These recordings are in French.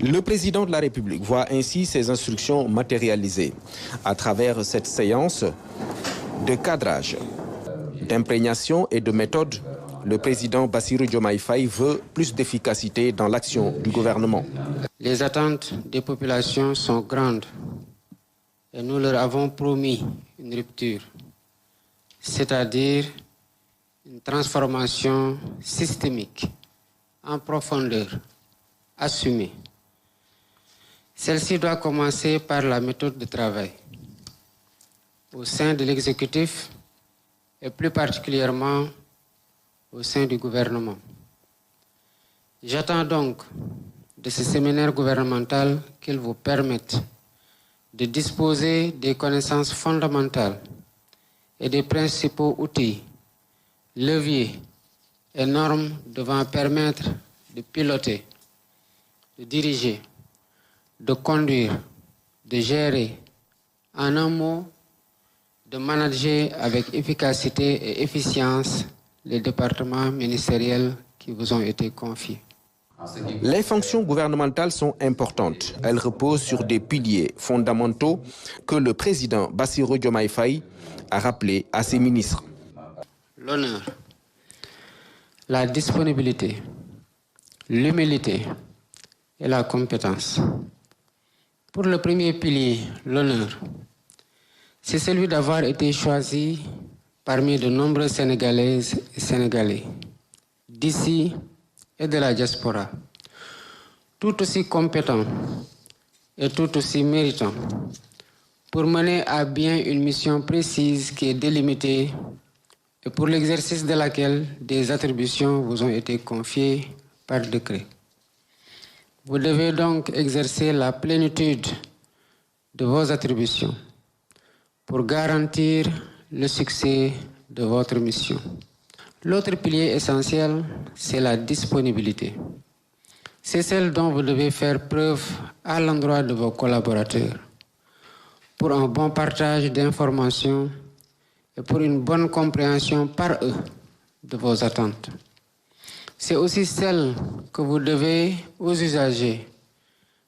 Le président de la République voit ainsi ses instructions matérialisées à travers cette séance de cadrage, d'imprégnation et de méthode. Le président Bassirou Diomaye Faye veut plus d'efficacité dans l'action du gouvernement. Les attentes des populations sont grandes et nous leur avons promis une rupture, c'est-à-dire une transformation systémique, en profondeur, assumée. Celle-ci doit commencer par la méthode de travail. Au sein de l'exécutif et plus particulièrement au sein du gouvernement. J'attends donc de ce séminaire gouvernemental qu'il vous permette de disposer des connaissances fondamentales et des principaux outils, leviers et normes devant permettre de piloter, de diriger, de conduire, de gérer, en un mot, de manager avec efficacité et efficience les départements ministériels qui vous ont été confiés. Les fonctions gouvernementales sont importantes. Elles reposent sur des piliers fondamentaux que le président Bassirou Diomaye Faye a rappelés à ses ministres. L'honneur, la disponibilité, l'humilité et la compétence. Pour le premier pilier, l'honneur, c'est celui d'avoir été choisi parmi de nombreuses Sénégalaises et Sénégalais, d'ici et de la diaspora, tout aussi compétents et tout aussi méritants pour mener à bien une mission précise qui est délimitée et pour l'exercice de laquelle des attributions vous ont été confiées par décret. Vous devez donc exercer la plénitude de vos attributions pour garantir le succès de votre mission. L'autre pilier essentiel, c'est la disponibilité. C'est celle dont vous devez faire preuve à l'endroit de vos collaborateurs pour un bon partage d'informations et pour une bonne compréhension par eux de vos attentes. C'est aussi celle que vous devez aux usagers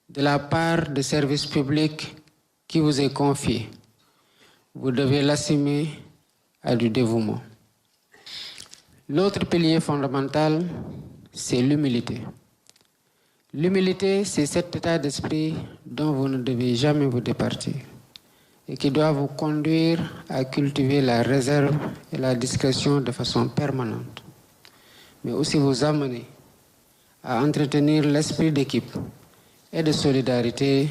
de la part des services publics qui vous est confié. Vous devez l'assumer à du dévouement. L'autre pilier fondamental, c'est l'humilité. L'humilité, c'est cet état d'esprit dont vous ne devez jamais vous départir et qui doit vous conduire à cultiver la réserve et la discrétion de façon permanente, mais aussi vous amener à entretenir l'esprit d'équipe et de solidarité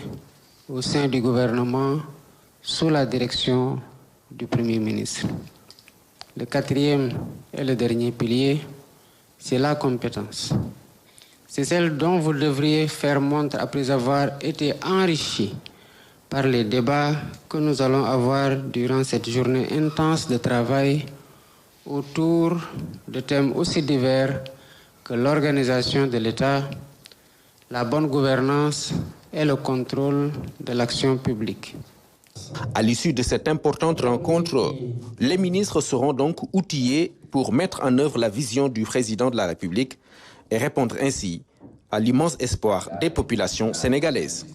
au sein du gouvernement sous la direction du Premier ministre. Le quatrième et le dernier pilier, c'est la compétence. C'est celle dont vous devriez faire montre après avoir été enrichi par les débats que nous allons avoir durant cette journée intense de travail autour de thèmes aussi divers que l'organisation de l'État, la bonne gouvernance et le contrôle de l'action publique. À l'issue de cette importante rencontre, les ministres seront donc outillés pour mettre en œuvre la vision du président de la République et répondre ainsi à l'immense espoir des populations sénégalaises.